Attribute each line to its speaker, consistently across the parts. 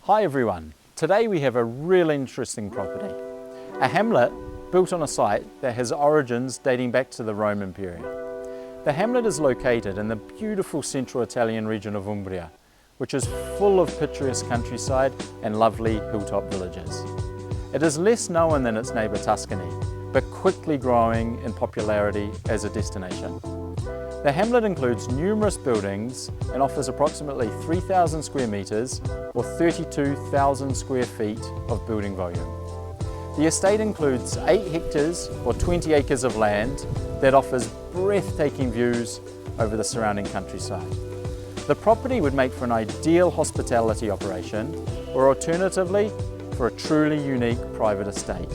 Speaker 1: Hi everyone, today we have a real interesting property. A hamlet built on a site that has origins dating back to the Roman period. The hamlet is located in the beautiful central Italian region of Umbria, which is full of picturesque countryside and lovely hilltop villages. It is less known than its neighbour Tuscany, but quickly growing in popularity as a destination. The hamlet includes numerous buildings and offers approximately 3,000 square metres or 32,000 square feet of building volume. The estate includes 8 hectares or 20 acres of land that offers breathtaking views over the surrounding countryside. The property would make for an ideal hospitality operation or alternatively for a truly unique private estate.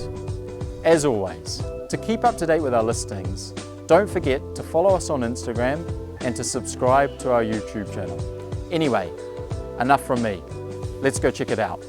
Speaker 1: As always, to keep up to date with our listings, don't forget to follow us on Instagram and to subscribe to our YouTube channel. Anyway, enough from me. Let's go check it out.